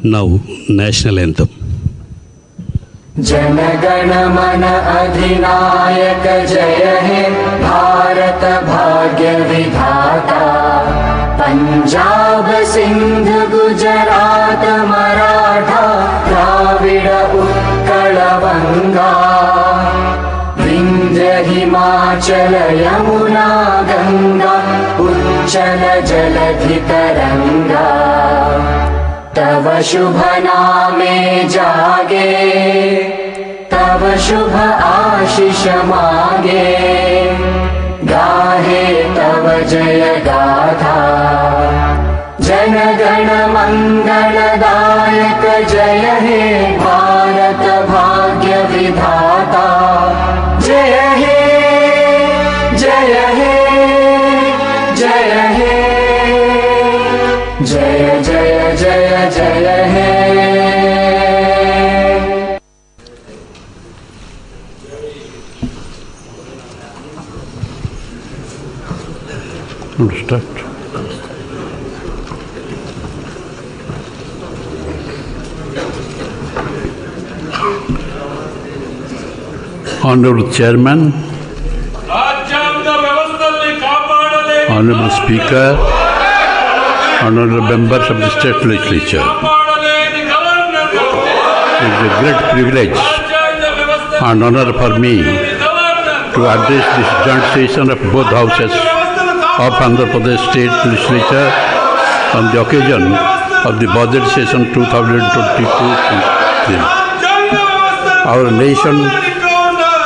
Now, national anthem. जनगण मन अधिनायक जय हे भारत भाग्य विधाता पंजाब सिंध गुजरात मराठा द्राविड़ उत्कल बंगा विंध्य हिमाचल यमुना गंगा उच्चल जलधि तरंगा तव शुभ नामे जागे तव शुभ आशीष मागे गाहे तव जय गाथा जनगण मंगलदायक जय हे भारत भाग्य विधाता जय हे जय हे जय हे जय जय जय जय हे Start. Honorable Chairman, Honorable Speaker, Honorable Members of the State Legislature, it is a great privilege and honor for me to address this joint session of both houses of Andhra Pradesh State Legislature on the occasion of the budget session 2022-23. Our nation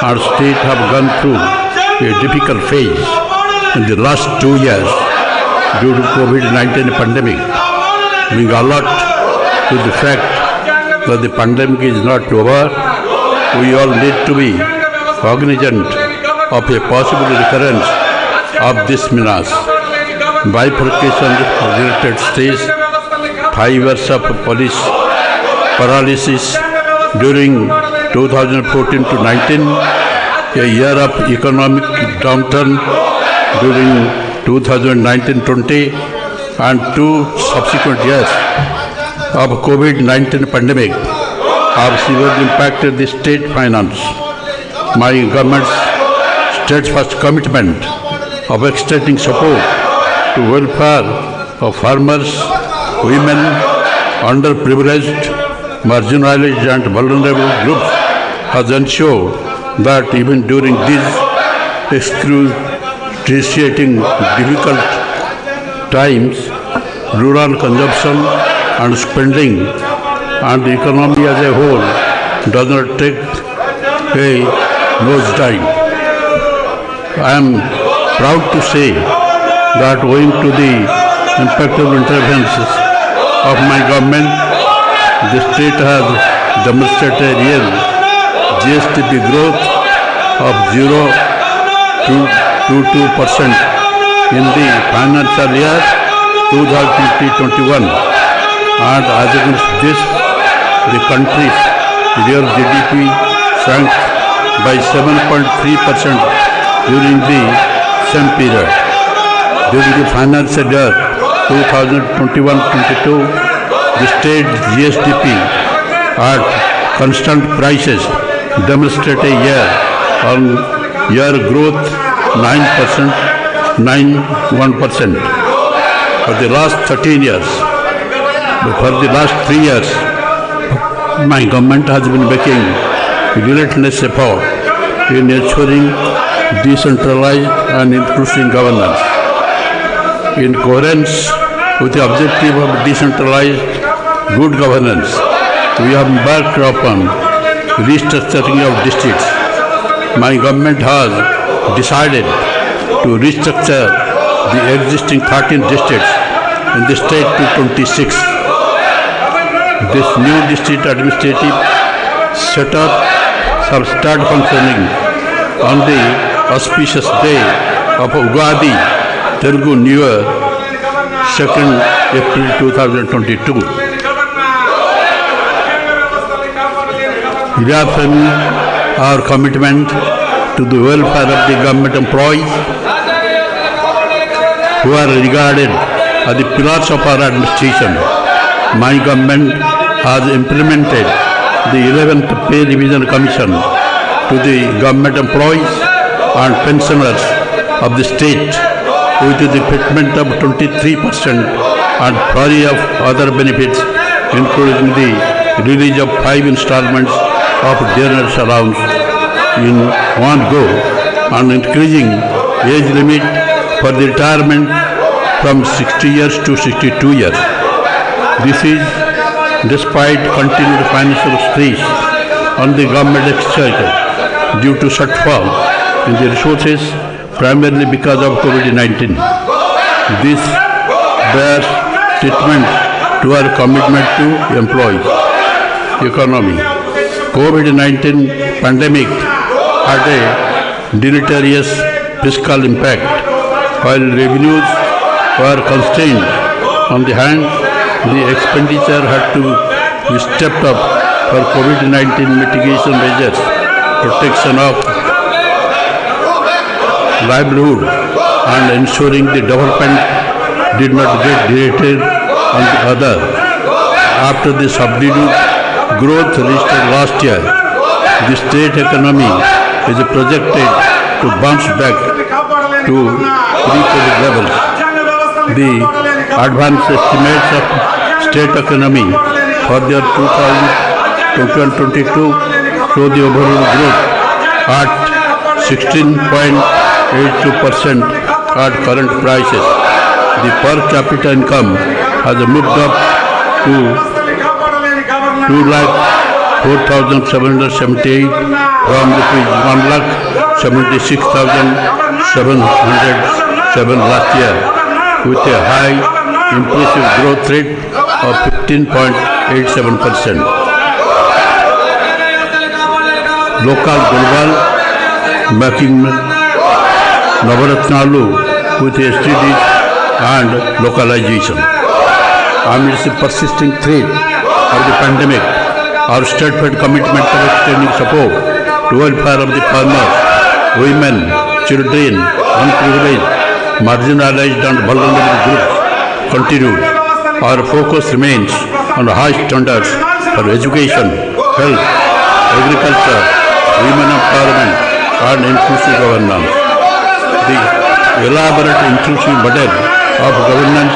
and state have gone through a difficult phase in the last 2 years due to COVID-19 pandemic. Being alert to the fact that the pandemic is not over, we all need to be cognizant of a possible recurrence of this menace. Bifurcation of the United States, 5 years of police paralysis during 2014 to 19, a year of economic downturn during 2019-20, and 2 subsequent years of COVID-19 pandemic have severely impacted the state finance. My government's steadfast commitment of extending support to welfare of farmers, women, underprivileged, marginalized and vulnerable groups has ensured that even during these excruciating difficult times, rural consumption and spending and the economy as a whole does not take a nosedive. I am proud to say that owing to the impactful interventions of my government, the state has demonstrated real GSTP growth of 0.22% in the financial year 2020-21, and as against this, the country's real GDP sank by 7.3% during the same period. During the financial year 2021-22, the state GSTP at constant prices demonstrate a year-on-year growth 9.1%. For the last 13 years, for the last 3 years, my government has been making relentless effort in ensuring decentralized and inclusive governance. In coherence with the objective of decentralized good governance, we have embarked upon restructuring of districts. My government has decided to restructure the existing 13 districts in the state to 26. This new district administrative setup shall start functioning on the auspicious day of Ugadi, Telugu New Year, 2nd April 2022. Reaffirming our commitment to the welfare of the government employees who are regarded as the pillars of our administration. My government has implemented the 11th Pay Revision Commission to the government employees and pensioners of the state with the payment of 23% and flurry of other benefits, including the release of 5 installments of dinner allowance in one go and increasing age limit for the retirement from 60 years to 62 years. This is despite continued financial stress on the government exchequer due to shortfall in the resources primarily because of COVID-19. This bears statement to our commitment to employees. Economy. COVID-19 pandemic had a deleterious fiscal impact. While revenues were constrained on the hand, the expenditure had to be stepped up for COVID-19 mitigation measures, protection of livelihood and ensuring the development did not get derated on the other. After the subdued growth registered last year, the state economy is projected to bounce back to pre-COVID levels. The advanced estimates of state economy for the year 2022 show the overall growth at 16.82% at current prices. The per capita income has moved up to 2,04,778 from ₹1,76,707 last year, with a high impressive growth rate of 15.87%. Local global making Navaratnalu with STDs and localization. Amidst the persisting threat of the pandemic, our steadfast commitment of extending support to welfare of the farmers, women, children, unprivileged, marginalized and vulnerable groups continued. Our focus remains on high standards for education, health, agriculture, women empowerment and inclusive governance. The elaborate inclusive model of governance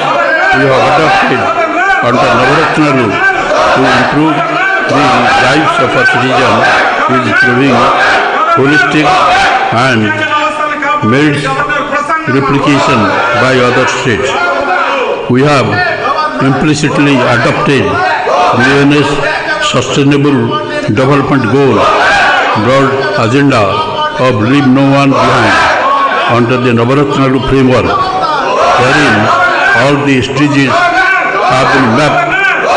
we have adopted under Navaratnalu to improve the lives of our citizens is proving holistic and merits replication by other states. We have implicitly adopted the UN's Sustainable Development Goals broad agenda of leave no one behind under the Navaratnalu framework, wherein all the SDGs have been mapped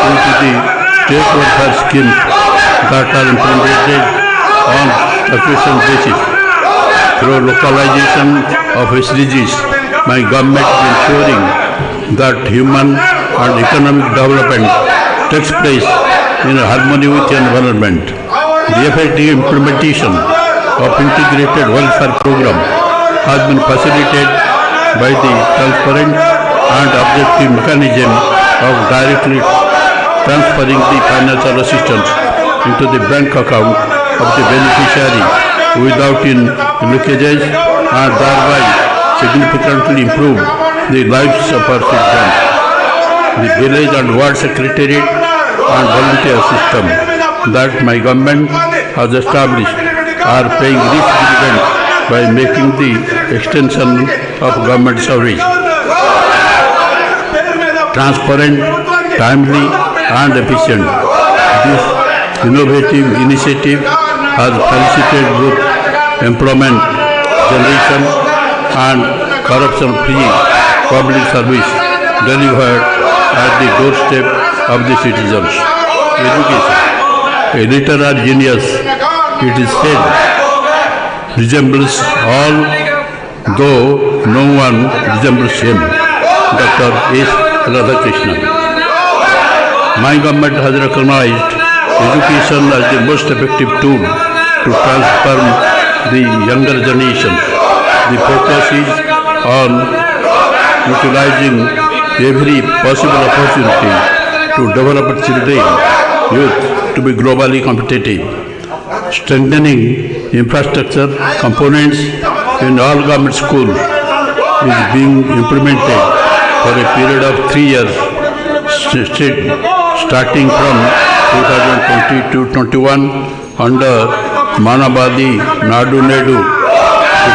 into the state welfare schemes that are implemented on occasion basis. Through localization of SDGs, my government is ensuring that human and economic development takes place in harmony with the environment. The effective implementation of integrated welfare program has been facilitated by the transparent and objective mechanism of directly transferring the financial assistance into the bank account of the beneficiary without leakages and thereby significantly improve the lives of our citizens. The village and ward secretariat and volunteer system that my government has established are paying rich dividends by making the extension of government service transparent, timely and efficient. This innovative initiative has facilitated both employment generation and corruption-free public service delivered at the doorstep of the citizens. Education. A literary genius, it is said, resembles all, though no one resembles him. Dr.s.umashanker. My government has recognized education as the most effective tool to to transform the younger generation. The focus is on utilizing every possible opportunity to develop children, youth to be globally competitive. Strengthening infrastructure components in all government schools is being implemented for a period of 3 years, starting from 2020-21 under Manabadi Nadu Nedu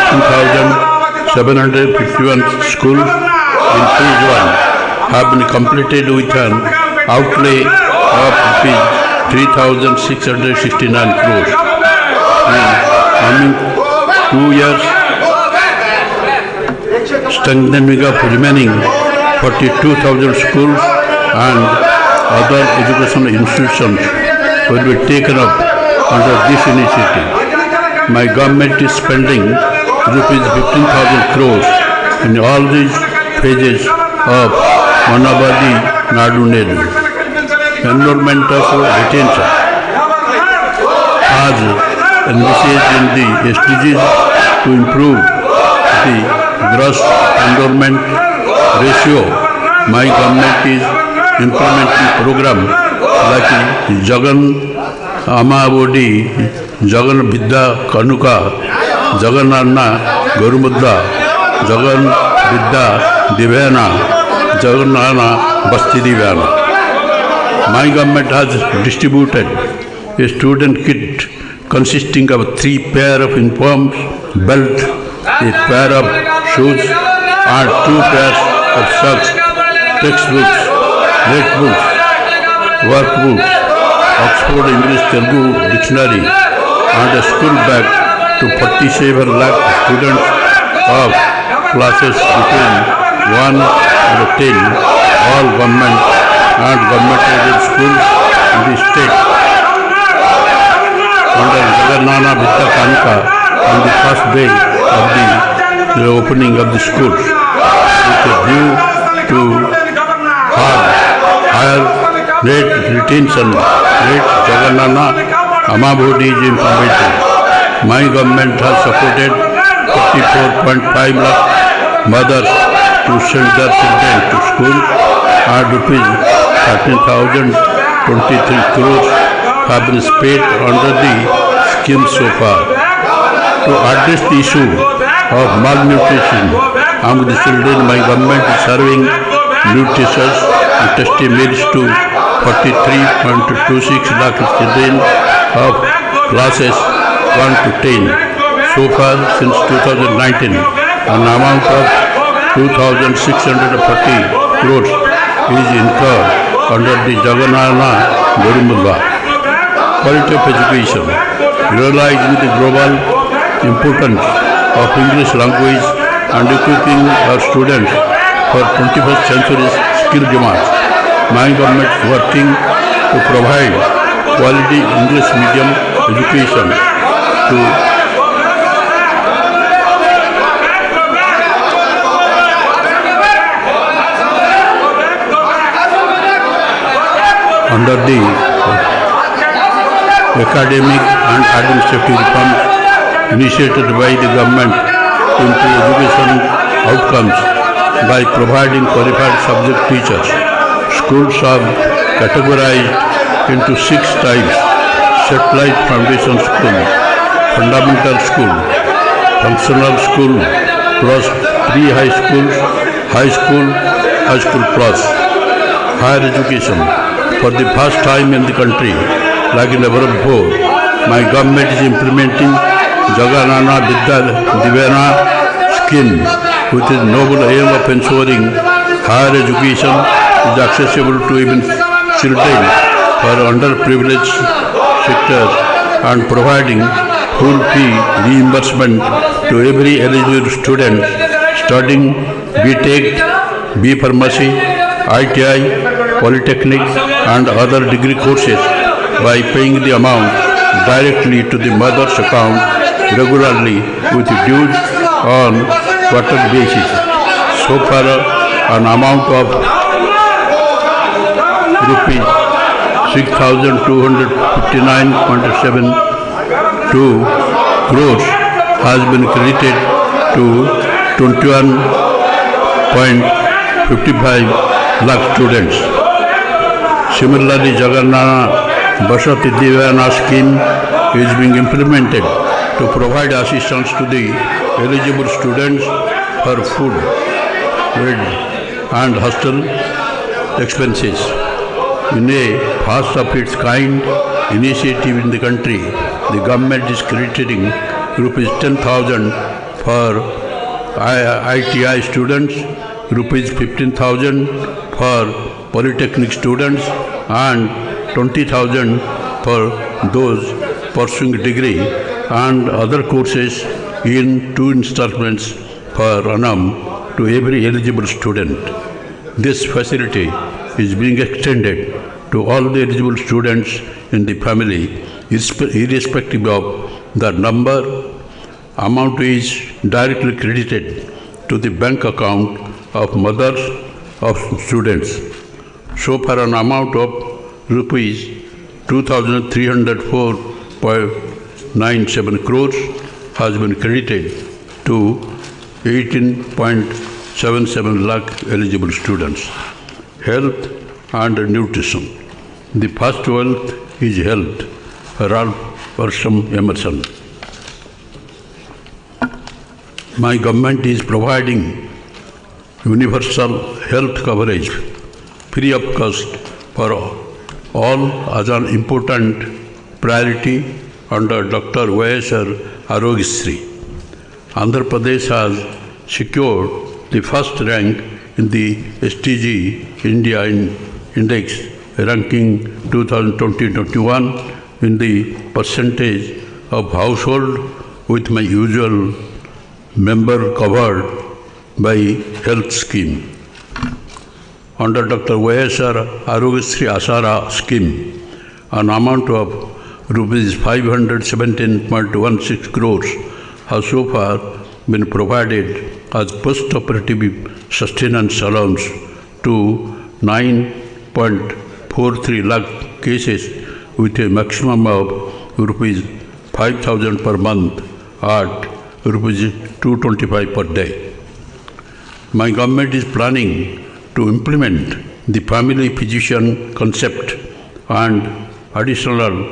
15,751 schools in phase 1 have been completed with an outlay of 3,669 crores. In coming 2 years, strengthening of remaining 42,000 schools and other educational institutions will be taken up under this initiative. My government is spending rupees 15,000 crores in all these phases of Manabadi Nadu Nedu. Enrollment of retention as envisaged in the SDGs to improve the gross enrollment ratio. My government is implementing program like Jagan Amavodi, Jagan Vidya Kanuka, Jagan Anna Gurumudda, Jagan Vidya Divyana, Jagan Anna Basti Divyana. My government has distributed a student kit consisting of 3 pair of uniforms, belt, a pair of shoes and 2 pairs of socks, textbooks, notebooks, workbooks, Oxford English Telugu Dictionary and a school bag to 47 lakh students of classes between 1 and 10, all government and government-aided schools in the state. Under Jagannana Vidya Kanuka on the first day of the opening of the schools, with a view to higher rate retention rate, Jagannana Amabodi is implemented. My government has supported 44.5 lakh mothers to send their children to school and rupees 13,023 crores have been spent under the scheme so far. To address the issue of malnutrition among the children, my government is serving nutritious and tasty meals to 43.26 lakh children of classes 1 to 10. So far, since 2019, an amount of 2,640 crores is incurred under the Jagannana Gurumudda. Quality of education. Realizing the global importance of English language and equipping our students for 21st century skill demands, my government is working to provide quality English medium education to under the academic and administrative reforms initiated by the government to improve education outcomes by providing qualified subject teachers. Schools are categorized into 6 types: satellite foundation school, fundamental school, functional school, plus pre-high school, high school plus. Higher education. For the first time in the country, like never before, my government is implementing Jagannana Vidya Divyana scheme, with its noble aim of ensuring higher education is accessible to even children for underprivileged sectors and providing full fee reimbursement to every eligible student studying B.Tech, B Pharmacy, ITI, Polytechnic and other degree courses by paying the amount directly to the mother's account regularly with dues on quarter basis. So far, an amount of rupees 6,259.7 crores has been credited to 21.55 lakh students. Similarly, Jagannath Basati Divana scheme is being implemented to provide assistance to the eligible students for food, bed and hostel expenses. In a first of its kind initiative in the country, the government is crediting rupees 10,000 for ITI students, rupees 15,000 for polytechnic students and 20,000 for those pursuing degree and other courses in 2 installments per annum to every eligible student. This facility is being extended to all the eligible students in the family, irrespective of the number. Amount is directly credited to the bank account of mothers of students. So far, an amount of rupees 2,304.97 crores has been credited to 18.77 lakh eligible students. Health and nutrition. The first wealth is health. Ralph Waldo Emerson. My government is providing universal health coverage free of cost for all as an important priority under Dr.s. Arogyasri. Andhra Pradesh has secured the first rank in the STG India Index ranking 2020-21 in the percentage of household with my usual member covered by health scheme. Under Dr.s. Arogyasri Asara scheme, an amount of rupees 517.16 crores has so far been provided as post-operative sustenance allowance to 9.43 lakh cases with a maximum of rupees 5,000 per month at rupees 225 per day. My government is planning to implement the family physician concept and additional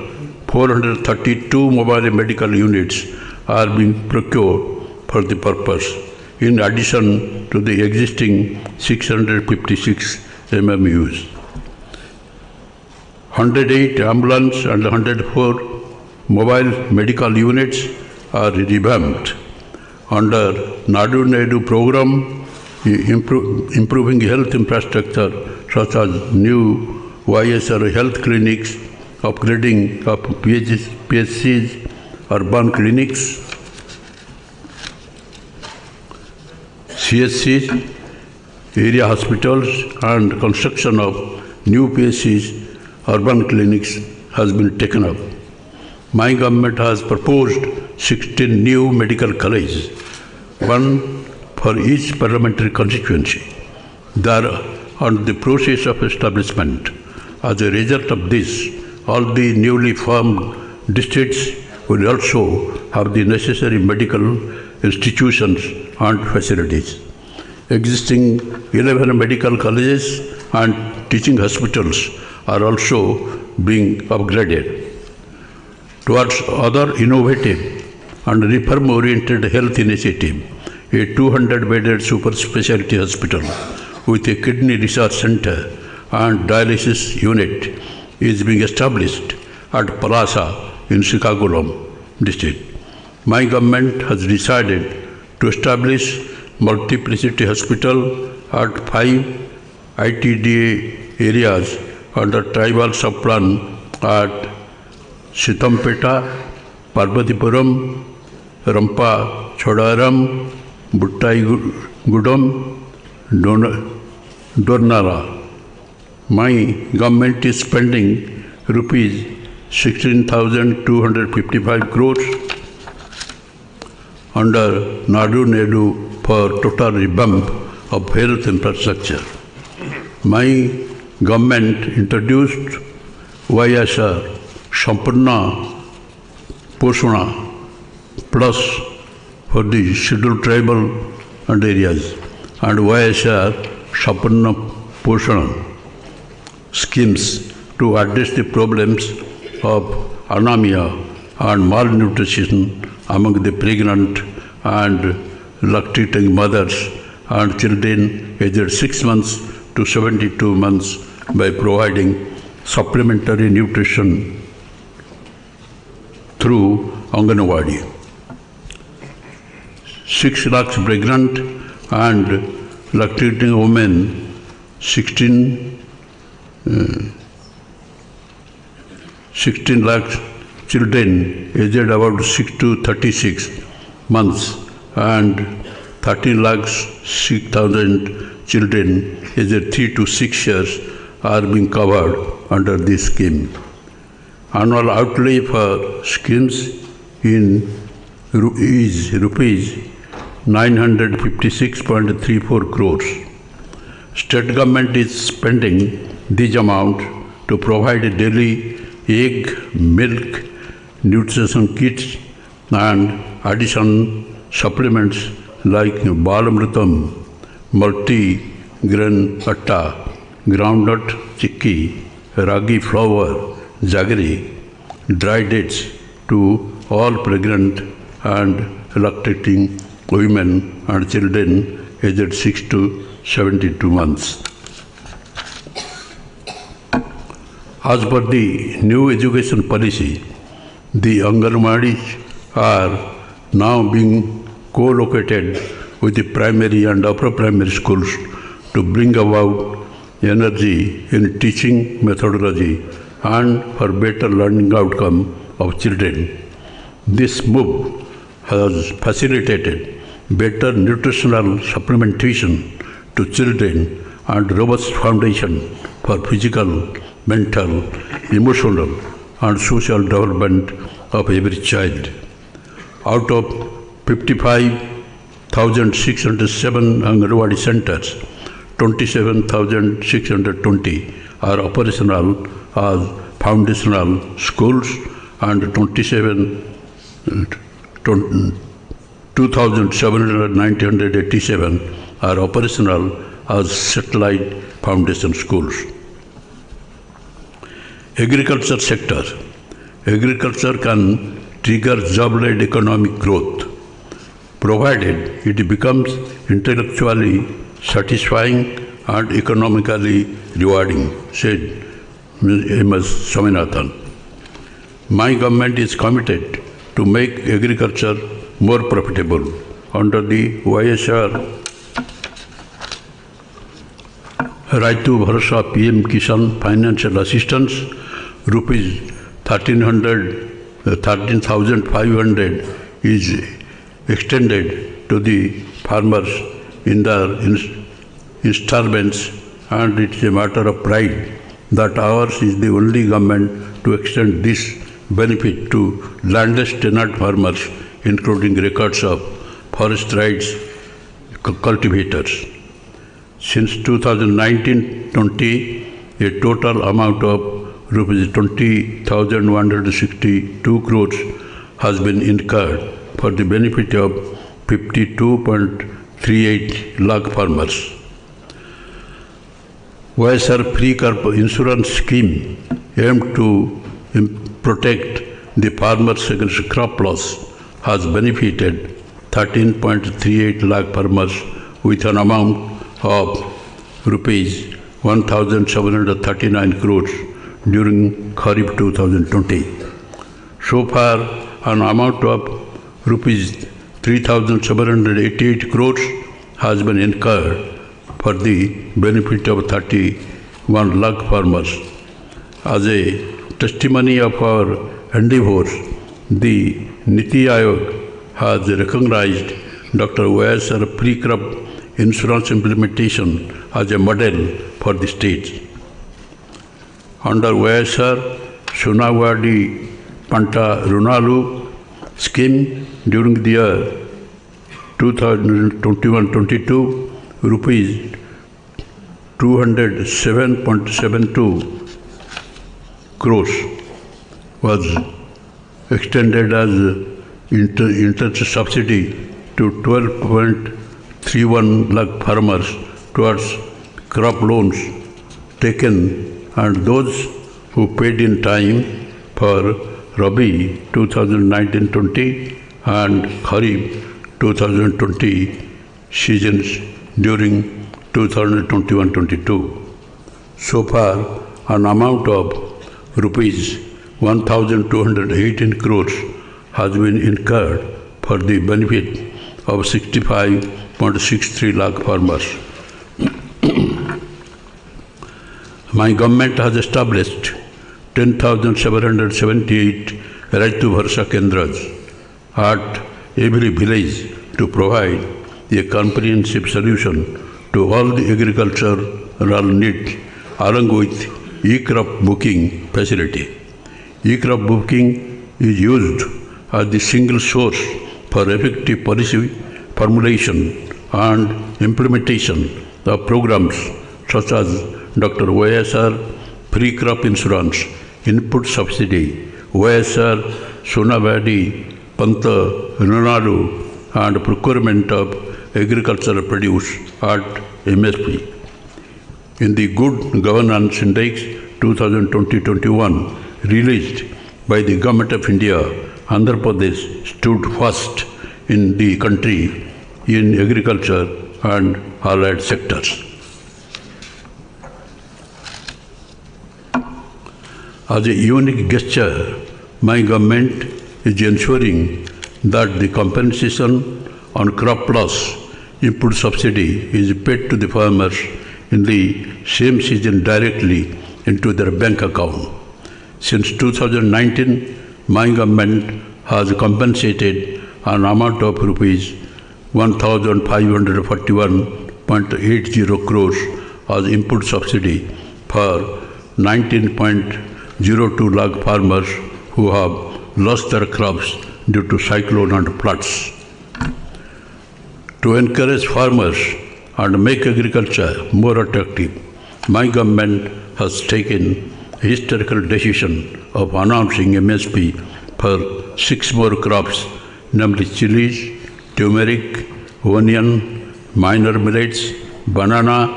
432 mobile medical units are being procured for the purpose, in addition to the existing 656 MMUs. 108 ambulance and 104 mobile medical units are revamped. Under Nadu Nedu program, improving health infrastructure such as new YSR health clinics, upgrading of PSCs, urban clinics, CSCs, area hospitals and construction of new PSCs, urban clinics has been taken up. My government has proposed 16 new medical colleges, one for each parliamentary constituency. They are on the process of establishment. As a result of this, all the newly formed districts will also have the necessary medical institutions and facilities. Existing 11 medical colleges and teaching hospitals are also being upgraded. Towards other innovative and reform-oriented health initiative, a 200-bedded super specialty hospital with a kidney research center and dialysis unit is being established at Palasa in Srikakulam district. My government has decided to establish multiplicity hospital at 5 ITDA areas under tribal subplan at Sitampeta, Parvatipuram, Rampa Chodaram, Buttaigudam, Dornala. My government is spending rupees 16,255 crores under Nadu Nedu for total revamp of health infrastructure. My government introduced YSR Sampurna Promotional Plus for the scheduled tribal and areas, and YSR Sapanna Promotional schemes to address the problems of anemia and malnutrition among the pregnant and lactating mothers and children aged 6 months to 72 months by providing supplementary nutrition through Anganwadi. 6 lakhs pregnant and lactating women, 16 lakhs children aged about 6 to 36 months and 13 lakhs 6,000 children aged 3 to 6 years are being covered under this scheme. Annual outlay for schemes is rupees 956.34 crores. State government is spending this amount to provide daily egg, milk, nutrition kits and additional supplements like Balamritam, multi-grain atta, groundnut chickpea, ragi flour, jaggery, dry dates to all pregnant and lactating women and children aged 6 to 72 months. As per the new education policy, the Anganwadis are now being co-located with the primary and upper primary schools to bring about energy in teaching methodology and for better learning outcome of children. This move has facilitated better nutritional supplementation to children and robust foundation for physical, mental, emotional and social development of every child. Out of 55,607 Anganwadi centers, 27,620 are operational as foundational schools and 2,787 are operational as satellite foundation schools. Agriculture sector. Agriculture can trigger job-led economic growth, provided it becomes intellectually satisfying and economically rewarding, said M.S. Swaminathan. My government is committed to make agriculture more profitable. Under the YSR Raitu Bharsa PM Kisan financial assistance, rupees 13,500 is extended to the farmers in their installments, and it is a matter of pride that ours is the only government to extend this benefit to landless tenant farmers, including records of forest rights cultivators. Since 2019-20, a total amount of rupees 20,162 crores has been incurred for the benefit of 52.38 lakh farmers. YSR Free Crop Insurance Scheme aimed to protect the farmers against crop loss has benefited 13.38 lakh farmers with an amount of rupees 1,739 crores during Kharif 2020. So far, an amount of rupees 3,788 crores has been incurred for the benefit of 31 lakh farmers. As a testimony of our endeavors, the Niti Aayog has recognized Dr. YSR pre-crop insurance implementation as a model for the states. Under YSR Sunawadi Panta Runalu scheme during the year 2021-22, rupees 207.72 crores was extended as interest subsidy to 12.31 lakh farmers towards crop loans taken, and those who paid in time for Rabi 2019-20 and Kharif 2020 seasons during 2021-22. So far, an amount of rupees 1,218 crores has been incurred for the benefit of 65.63 lakh farmers. My government has established 10,778 Raitu Bharsa Kendras at every village to provide a comprehensive solution to all the agricultural needs, along with e-crop booking facility. E-crop booking is used as the single source for effective policy formulation and implementation of programs such as Dr. YSR Free Crop Insurance, Input Subsidy, YSR Sunavadi Panta Runadu, and procurement of agricultural produce at MSP. In the Good Governance Index 2020-21 released by the Government of India, Andhra Pradesh stood first in the country in agriculture and allied sectors. As a unique gesture, my government is ensuring that the compensation on crop loss input subsidy is paid to the farmers in the same season directly into their bank account. Since 2019, my government has compensated an amount of rupees 1,541.80 crores as input subsidy for 19.02 lakh farmers who have lost their crops due to cyclone and floods. To encourage farmers and make agriculture more attractive, my government has taken a historical decision of announcing MSP for 6 more crops, namely chilies, turmeric, onion, minor millets, banana,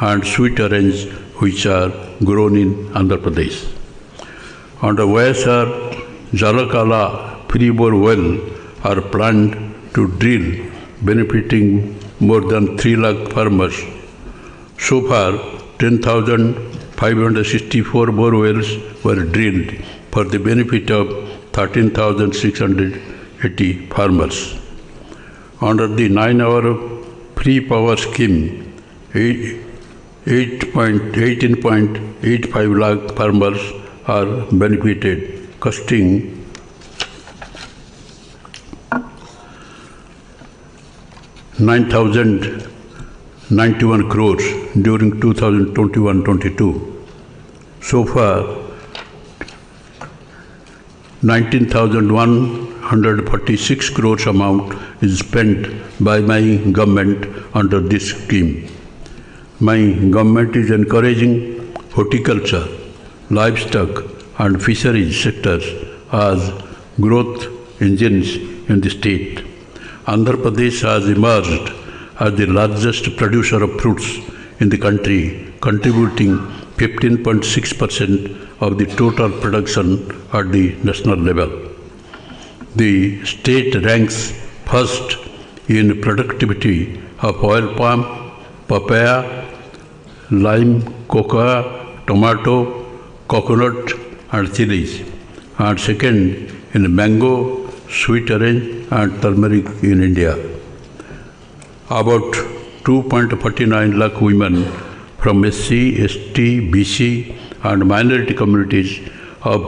and sweet orange, which are grown in Andhra Pradesh. Under YSR, Jalakala free-bore well are planned to drill, benefiting more than 3 lakh farmers. So far, 10,564 bore wells were drilled for the benefit of 13,680 farmers. Under the 9-hour free power scheme, 18.85 lakh farmers are benefited, costing ₹9,091 crores during 2021-22. So far, 19,146 crores amount is spent by my government under this scheme. My government is encouraging horticulture, livestock and fisheries sectors as growth engines in the state. Andhra Pradesh has emerged as the largest producer of fruits in the country, contributing 15.6% of the total production at the national level. The state ranks first in productivity of oil palm, papaya, lime, cocoa, tomato, coconut and chilies, and second in mango, sweet orange and turmeric in India. About 2.49 lakh women from SC, ST, BC and minority communities of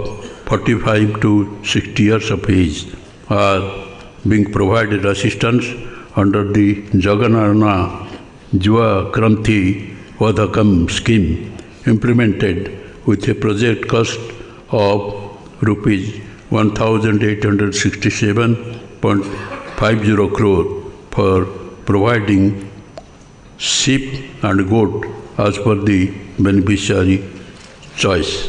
45 to 60 years of age are being provided assistance under the Jaganana Jiva Kranti Vadakam scheme, implemented with a project cost of rupees 1,867.50 crore for providing sheep and goat as per the beneficiary choice.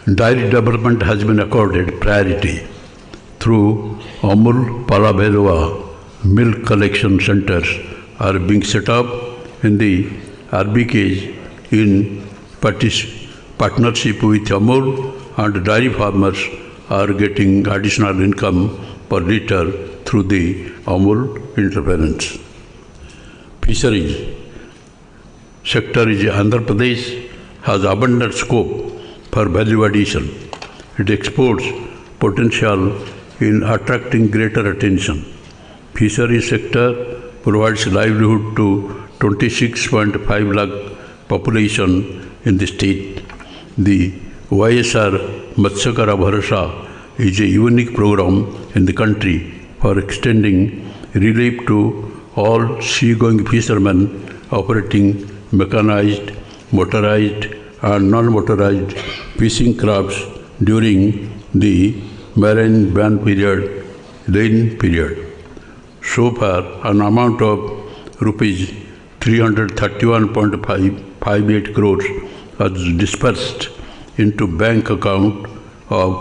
Dairy development has been accorded priority through Amul Palabhelwa milk collection centers are being set up in the RBKs in partnership with Amul, and dairy farmers are getting additional income per liter through the Amul interference. Fisheries sector is Andhra Pradesh has abundant scope for value addition. It exports potential in attracting greater attention. Fisheries sector provides livelihood to 26.5 lakh population in the state. The YSR Matsyakara Bharasa is a unique program in the country for extending relief to all seagoing fishermen operating mechanized, motorized and non-motorized fishing crafts during the marine ban period, rain period. So far, an amount of rupees 331.58 crores was dispersed into bank account of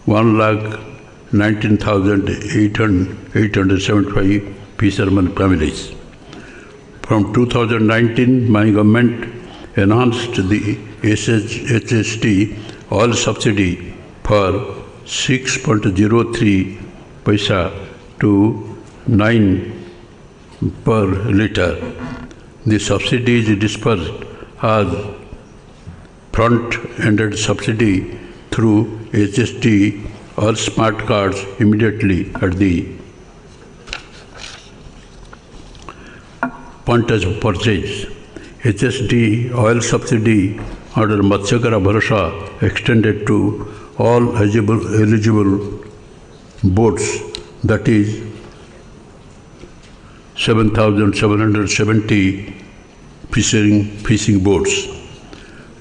1,19,875 fishermen families. From 2019, my government enhanced the HST oil subsidy for 6.03 paisa to 9 per liter. The subsidy is dispersed as front-ended subsidy through HST or smart cards immediately at the point of purchase. HST oil subsidy under Matsyakara Bharasa extended to all eligible boats, that is 7,770 fishing boats.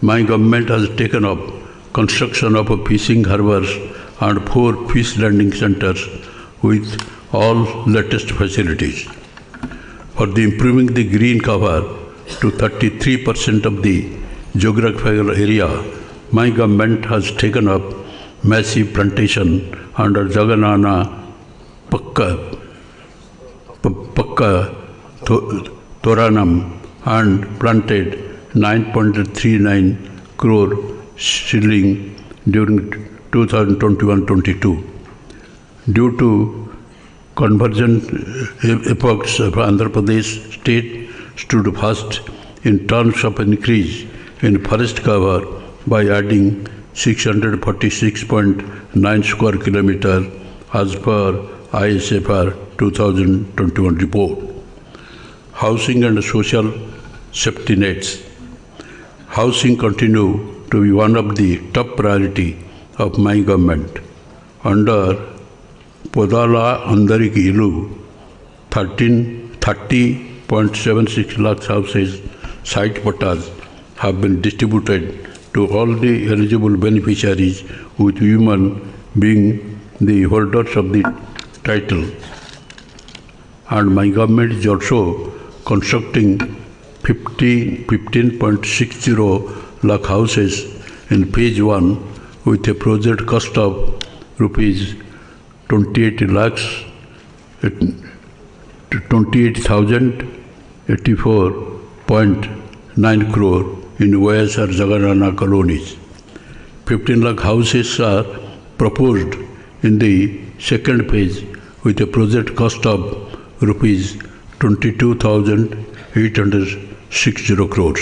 My government has taken up construction of fishing harbors and 4 fish landing centers with all latest facilities. For the improving the green cover to 33% of the geographical area, my government has taken up massive plantation under Jaganana Pakka Toranam and planted 9.39 crore shilling during 2021-22. Due to convergent efforts of Andhra Pradesh, state stood first in terms of increase in forest cover by adding 646.9 square kilometer as per ISFR 2021 report. Housing and social safety nets. Housing continue to be one of the top priority of my government. Under Podala Andariki Ilu, 30.76 lakh houses, site patas have been distributed to all the eligible beneficiaries, with women being the holders of the title. And my government is also constructing 15.60 lakh houses in phase 1 with a project cost of rupees 28,084.9 crore in YSR Jaganana colonies. 15 lakh houses are proposed in the second phase with a project cost of rupees 22,860 crores.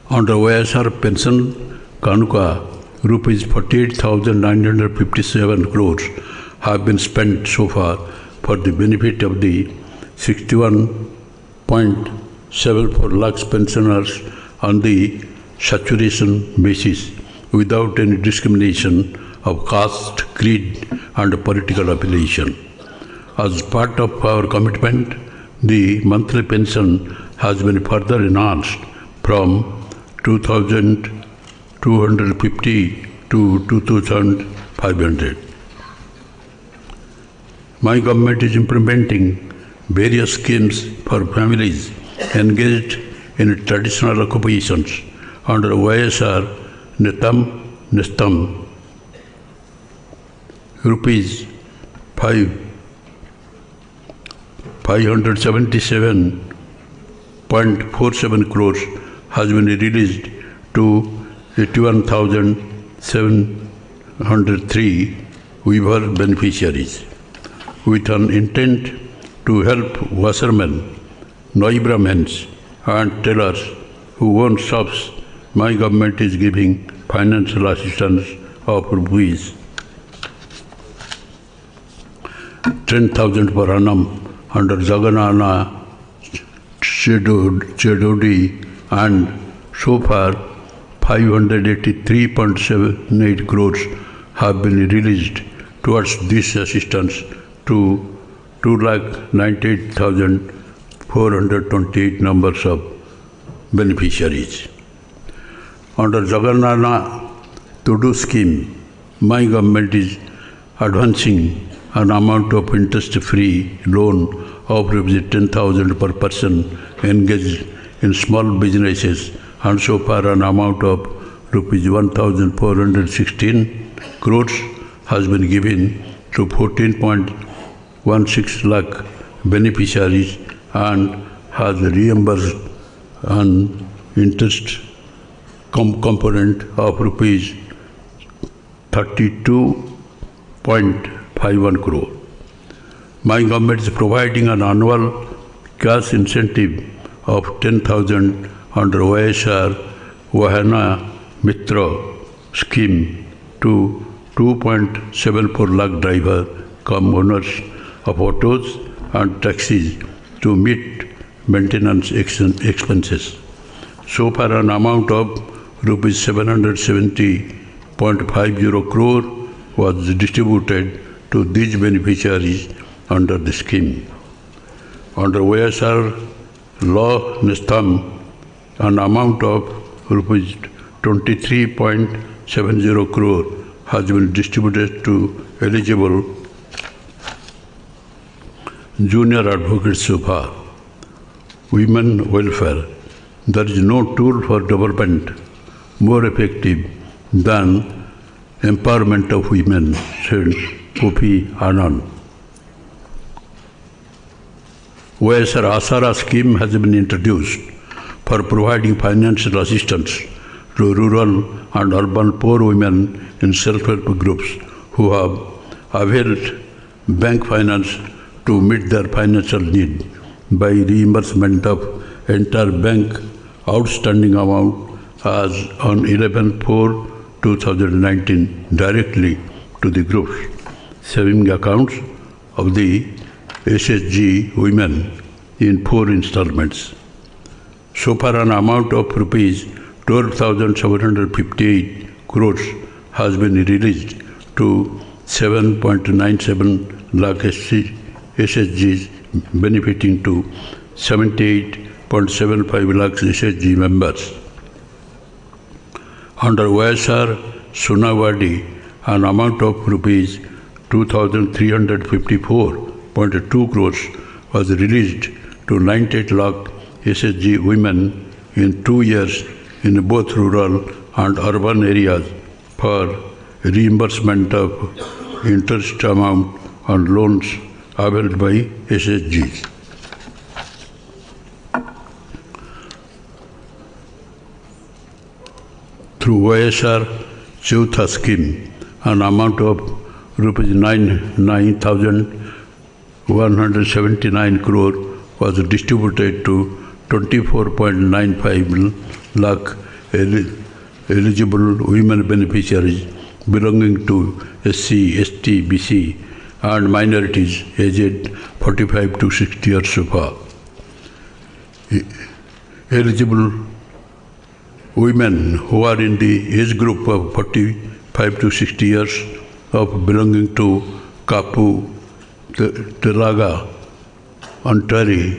Under YSR pension Kanuka, rupees 48,957 crores have been spent so far for the benefit of the 61.74 lakhs pensioners on the saturation basis without any discrimination of caste, creed and political affiliation. As part of our commitment, the monthly pension has been further enhanced from 2,250 to 2,500. My government is implementing various schemes for families engaged in traditional occupations under YSR Nestam rupees 577.47 crores has been released to 81,703 weaver beneficiaries with an intent to help washermen, Noi Brahmins and tailors who own shops. My government is giving financial assistance of rupees 10,000 per annum under Jagannath Chedodi, and so far 583.78 crores have been released towards this assistance to 298,428 numbers of beneficiaries. Under Jagannath Todo scheme, my government is advancing an amount of interest-free loan of rupees 10,000 per person engaged in small businesses, and so far an amount of rupees 1,416 crores has been given to 14.16 lakh beneficiaries and has reimbursed an interest component of rupees 32.51 crore. My government is providing an annual cash incentive of 10,000 under YSR Vahana Mitra scheme to 2.74 lakh driver cum owners of autos and taxis to meet maintenance expenses. So far an amount of rupees 770.50 crore was distributed to these beneficiaries under the scheme. Under YSR Law Nestam, an amount of rupees 23.70 crore has been distributed to eligible junior advocates so far. Women welfare. There is no tool for development more effective than empowerment of women, said Kofi Annan. YSR Asara scheme has been introduced for providing financial assistance to rural and urban poor women in self-help groups who have availed bank finance to meet their financial need by reimbursement of entire bank outstanding amount as on 11/4/2019 directly to the group's saving accounts of the SHG women in 4 installments. So far an amount of rupees 12,758 crores has been released to 7.97 lakh SHGs, benefiting to 78.75 lakhs SHG members. Under YSR Sunawadi, an amount of rupees 2,354.2 crores was released to 98 lakh SHG women in 2 years in both rural and urban areas for reimbursement of interest amount on loans availed by SHGs. Through YSR Chautha scheme, an amount of rupees 9,179 crore was distributed to 24.95 lakh eligible women beneficiaries belonging to SC, ST, BC and minorities aged 45 to 60 years so far. Eligible women who are in the age group of 45 to 60 years of belonging to Kapu, Telaga, Antari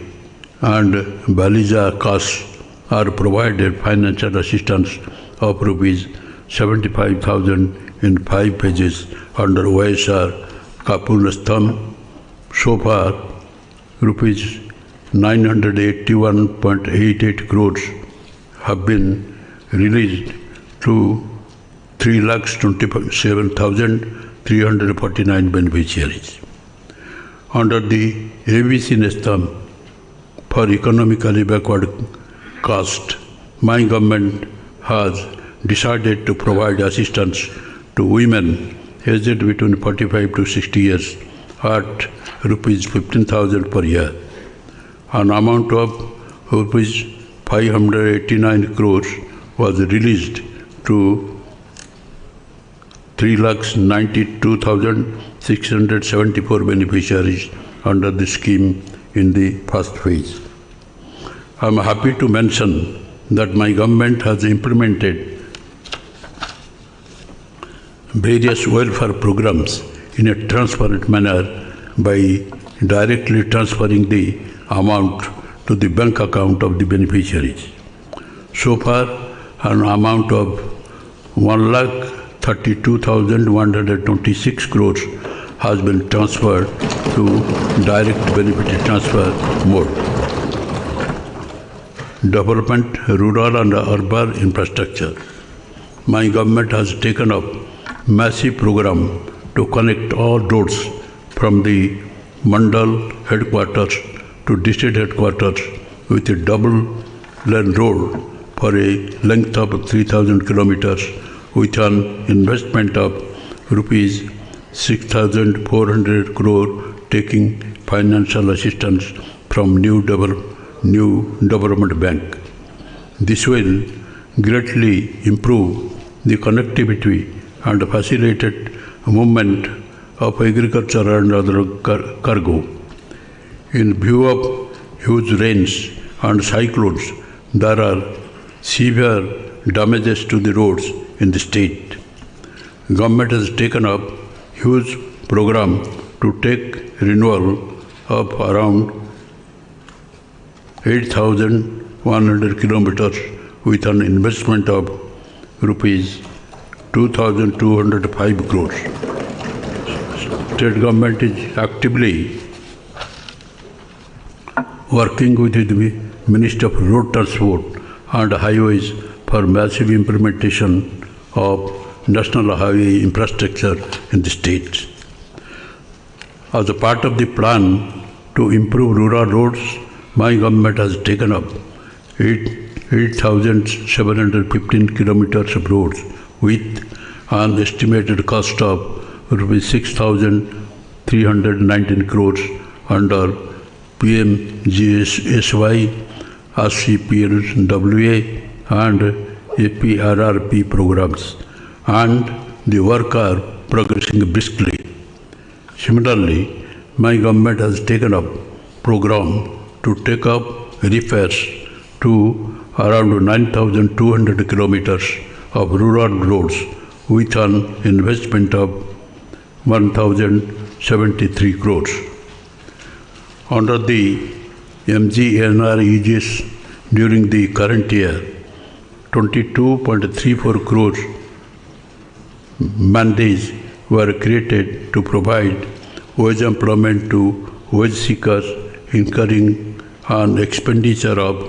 and Balija castes are provided financial assistance of rupees 75,000 in 5 phases under YSR Kapulnastham. So far, rupees 981.88 crores have been released to 3,27,349 beneficiaries. Under the ABCNEWS for economically backward caste, my government has decided to provide assistance to women aged between 45 to 60 years at rupees 15,000 per year. An amount of rupees 589 crores was released to 3,92,674 beneficiaries under the scheme in the first phase. I am happy to mention that my government has implemented various welfare programs in a transparent manner by directly transferring the amount to the bank account of the beneficiaries. So far, an amount of 1,32,126 crores has been transferred to direct benefit transfer mode. Development, rural and urban infrastructure. My government has taken up massive program to connect all roads from the Mandal headquarters to district headquarters with a double lane road for a length of 3,000 kilometers with an investment of rupees 6,400 crore, taking financial assistance from New Development Bank. This will greatly improve the connectivity and facilitate movement of agriculture and other cargo. In view of huge rains and cyclones, there are severe damages to the roads in the state. Government has taken up huge program to take renewal of around 8,100 kilometers with an investment of rupees 2,205 crores. State government is actively working with the Ministry of Road Transport and Highways for massive implementation of national highway infrastructure in the state. As a part of the plan to improve rural roads, my government has taken up 8,715 kilometers of roads with an estimated cost of rupees 6,319 crores under PMGSY, RCPLWA and APRRP programs, and the work are progressing briskly. Similarly, my government has taken up program to take up repairs to around 9,200 kilometers of rural roads with an investment of 1,073 crores. Under the MGNREGS during the current year, 22.34 crores mandates were created to provide wage employment to wage seekers, incurring an expenditure of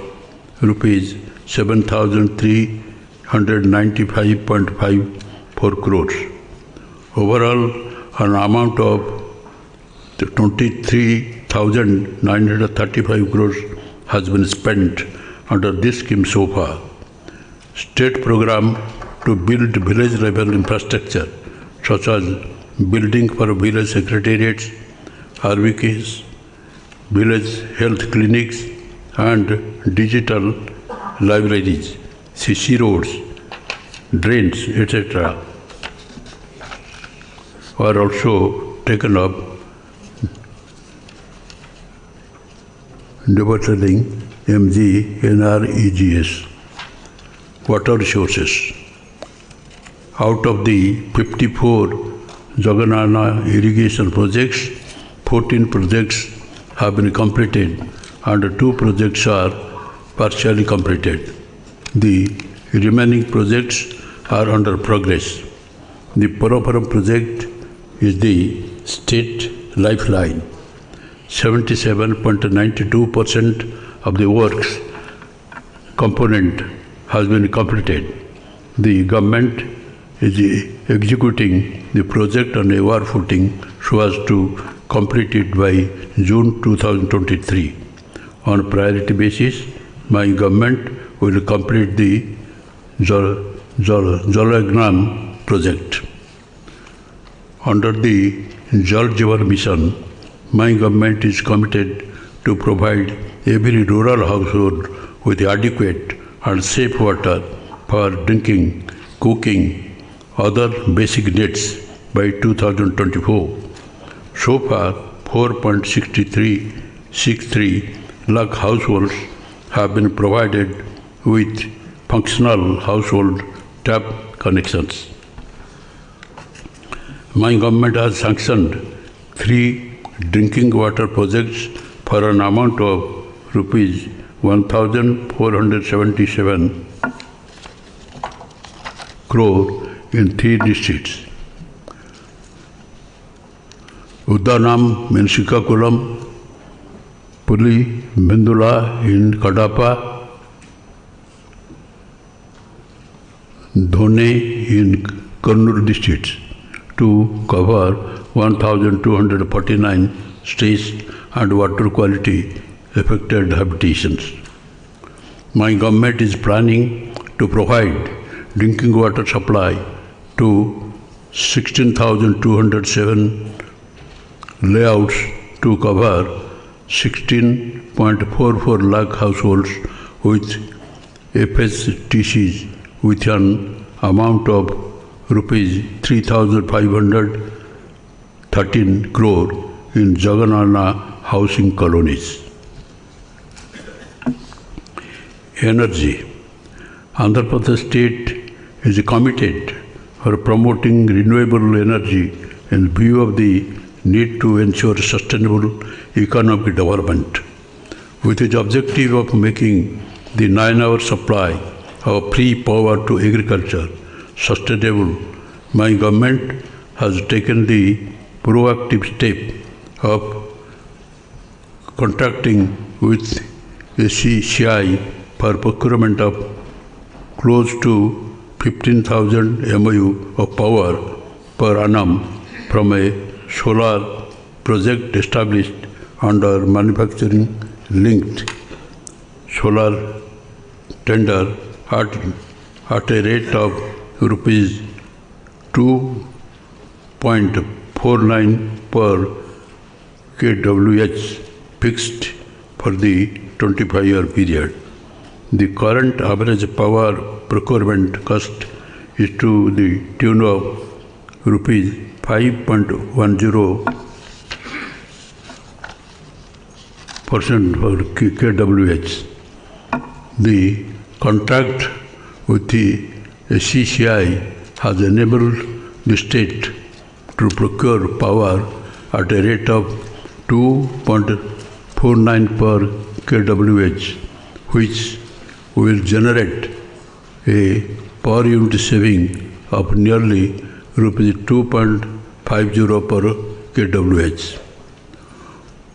rupees 7,395.54 crores. Overall, an amount of 23,935 crores has been spent under this scheme so far. State program to build village level infrastructure such as building for village secretariats, RVKs, village health clinics and digital libraries, CC roads, drains, etc. are also taken up, developing MGNREGS. Water resources. Out of the 54 Jagannath irrigation projects, 14 projects have been completed and 2 projects are partially completed. The remaining projects are under progress. The Promotional project is the state lifeline. 77.92% of the works component has been completed. The government is executing the project on a war footing so as to complete it by June 2023. On priority basis, my government will complete the Jalagram project. Under the Jal Jeevan mission, my government is committed to provide every rural household with adequate and safe water for drinking, cooking, other basic needs by 2024. So far, 4.63 lakh households have been provided with functional household tap connections. My government has sanctioned 3 drinking water projects for an amount of rupees 1,477 crore in 3 districts. Uddanam in Srikakulam, Puli Bindula in Kadapa, Dhone in Kannur districts to cover 1,249 streets and water quality affected habitations. My government is planning to provide drinking water supply to 16,207 layouts to cover 16.44 lakh households with FSTCs with an amount of rupees 3,513 crore in Jagannath housing colonies. Energy. Andhra Pradesh state is committed for promoting renewable energy in view of the need to ensure sustainable economic development. With the objective of making the 9-hour supply of free power to agriculture sustainable, my government has taken the proactive step of contracting with ABCNEWS for procurement of close to 15,000 MOU of power per annum from a solar project established under manufacturing linked solar tender at a rate of rupees 2.49 per kWh fixed for the 25-year period. The current average power procurement cost is to the tune of rupees 5.10% for kWh. The contract with the ABCNEWS has enabled the state to procure power at a rate of 2.49 per kWh, which will generate a per unit saving of nearly rupees 2.50 per kWh.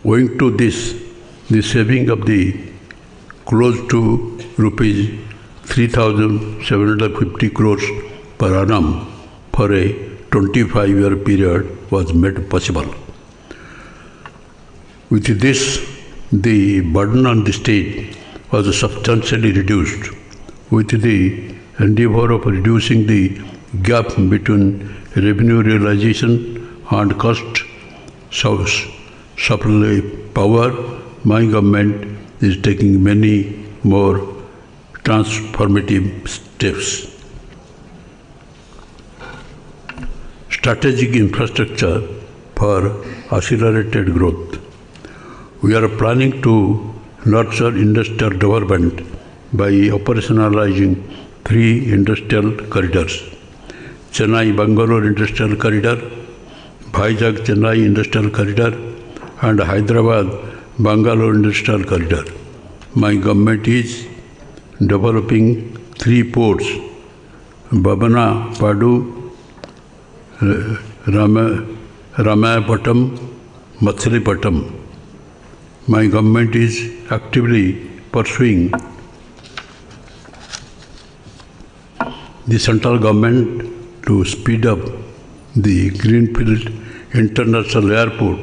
Owing to this, the saving of the close to rupees 3,750 crores per annum for a 25-year period was made possible. With this, the burden on the state was substantially reduced, with the endeavor of reducing the gap between revenue realization and cost supply power. My government is taking many more transformative steps. Strategic infrastructure for accelerated growth. We are planning to nurture industrial development by operationalizing 3 industrial corridors: Chennai-Bangalore Industrial Corridor, Vizag-Chennai Industrial Corridor, and Hyderabad-Bangalore Industrial Corridor. My government is developing 3 ports: Babana-Padu, Ramayapatam, Machilipattam. My government is actively pursuing the central government to speed up the Greenfield International Airport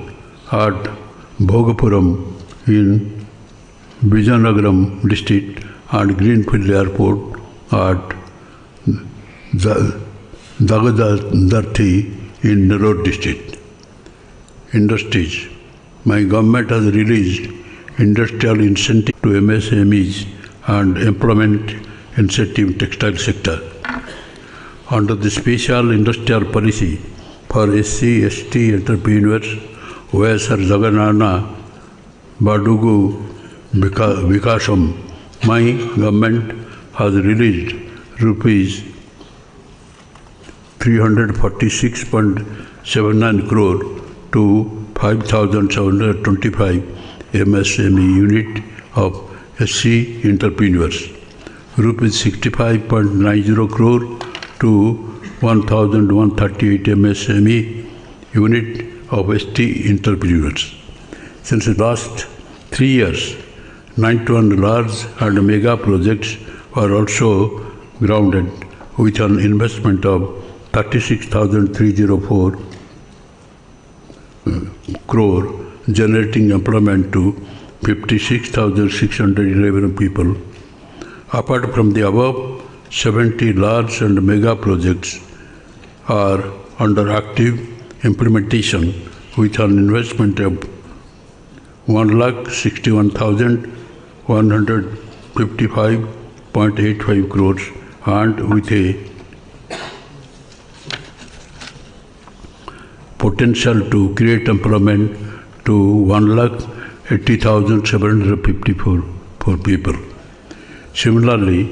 at Bhogapuram in Vizianagaram district and Greenfield Airport at Dagadarthi in Nellore district. Industries. My government has released industrial incentive to MSMEs and employment incentive in textile sector. Under the special industrial policy for SC/ST entrepreneurs, YSR Jaganana Badugu Vikasam, my government has released rupees 346.79 crore to 5,725 MSME unit of SC entrepreneurs, rupees 65.90 crore to 1,138 MSME unit of ST entrepreneurs. Since the last 3 years, 91 large and mega projects were also grounded with an investment of 36,304 crore, generating employment to 56,611 people. Apart from the above, 70 large and mega projects are under active implementation with an investment of 1,61,155.85 crores and with a potential to create employment to 1,80,754 people. Similarly,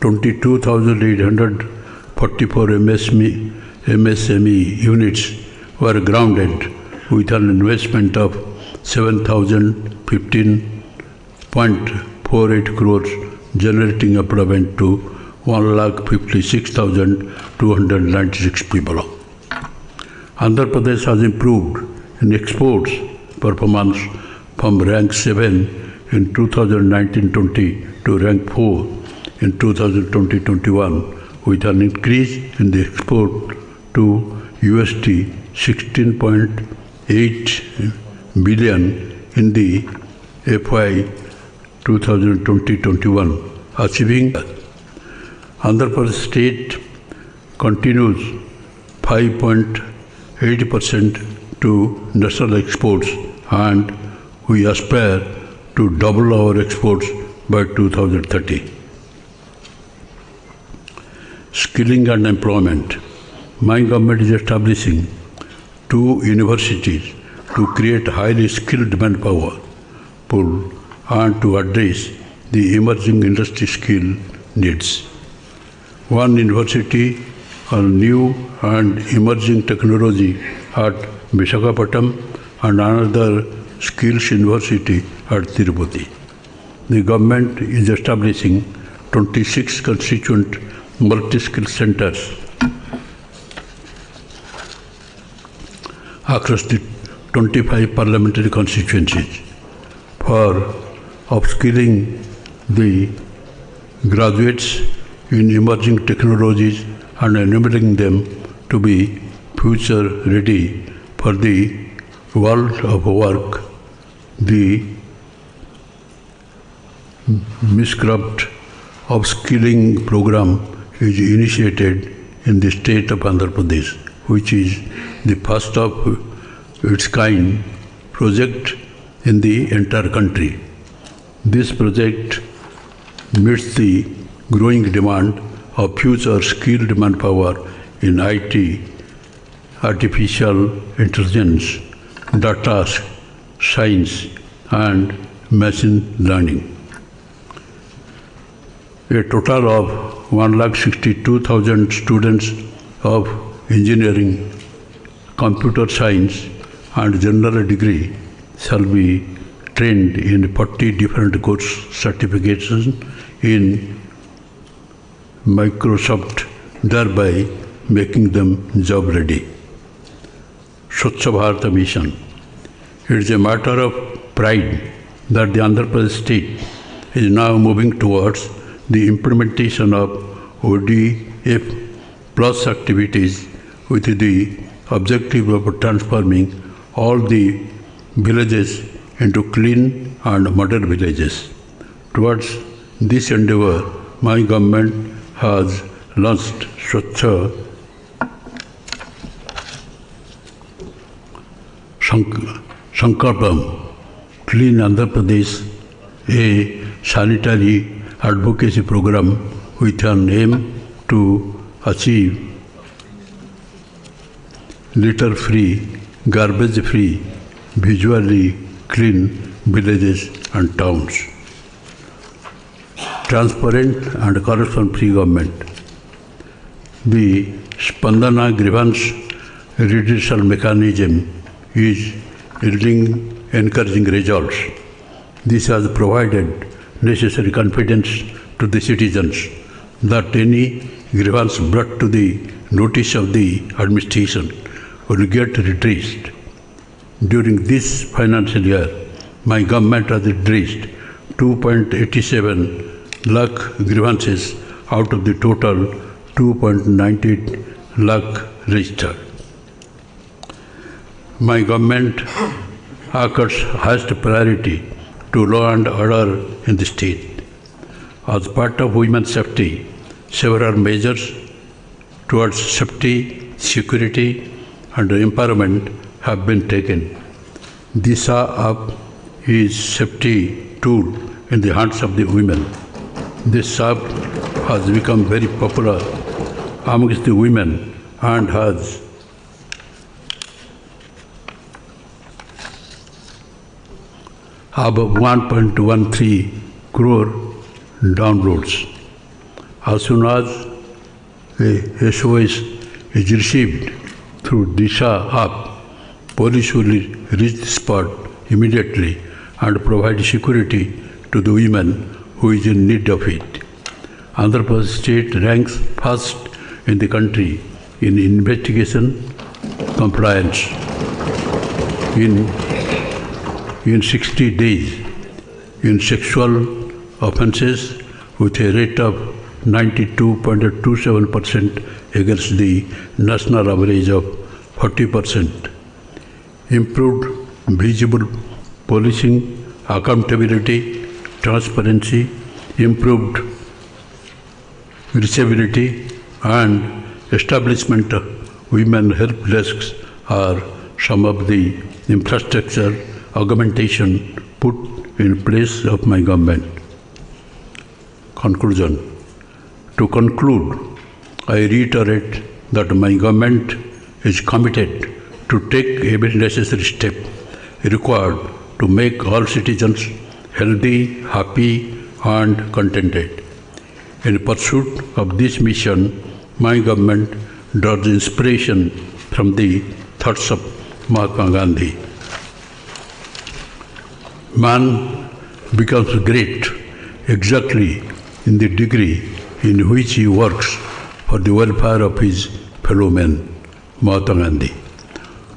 22,844 MSME units were grounded with an investment of 7,015.48 crores, generating employment to 1,56,296 people. Andhra Pradesh has improved in exports performance from rank 7 in 2019-20 to rank 4 in 2020-21 with an increase in the export to USD 16.8 billion in the FY 2020-21, achieving Andhra Pradesh state continues 5.80% to national exports, and we aspire to double our exports by 2030. Skilling and employment. My government is establishing 2 universities to create highly skilled manpower pool and to address the emerging industry skill needs. One university on new and emerging technology at Visakhapatnam and another skills university at Tirupati. The government is establishing 26 constituent multi-skill centers across the 25 parliamentary constituencies for upskilling the graduates in emerging technologies and enabling them to be future ready for the world of work. The Miscraft upskilling program is initiated in the state of Andhra Pradesh, which is the first of its kind project in the entire country. This project meets the growing demand of future skilled manpower in IT, artificial intelligence, data science, and machine learning. A total of 1,62,000 students of engineering, computer science, and general degree shall be trained in 40 different course certifications in Microsoft, thereby making them job ready. Swachh Bharat Mission. It is a matter of pride that the Andhra Pradesh state is now moving towards the implementation of ODF plus activities with the objective of transforming all the villages into clean and modern villages. Towards this endeavor, my government has launched Swachh Sankalpam, Clean Andhra Pradesh, a sanitary advocacy program with an aim to achieve litter-free, garbage-free, visually clean villages and towns. Transparent and corruption-free government. The Spandana grievance redressal mechanism is yielding encouraging results. This has provided necessary confidence to the citizens that any grievance brought to the notice of the administration will get redressed. During this financial year, my government has redressed 2.87 lakh grievances out of the total 2.98 lakh registered. My government accords highest priority to law and order in the state. As part of women's safety, several measures towards safety, security, and empowerment have been taken. Disha app is safety tool in the hands of the women. This app has become very popular amongst the women and has above 1.13 crore downloads. As soon as a SOS is received through Disha app, police will reach the spot immediately and provide security to the women who is in need of it. Andhra Pradesh state ranks first in the country in investigation compliance. In 60 days, in sexual offences with a rate of 92.27% against the national average of 40%. Improved visible policing, accountability, transparency, improved reachability, and establishment of women help desks are some of the infrastructure augmentation put in place of my government. Conclusion. To conclude, I reiterate that my government is committed to take every necessary step required to make all citizens healthy, happy, and contented. In pursuit of this mission, my government draws inspiration from the thoughts of Mahatma Gandhi. Man becomes great exactly in the degree in which he works for the welfare of his fellow men, Mahatma Gandhi.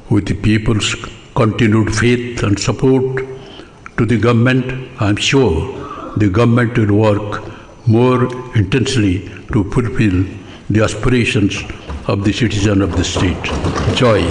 With the people's continued faith and support to the government, I am sure the government will work more intensely to fulfill the aspirations of the citizen of the state. Joy.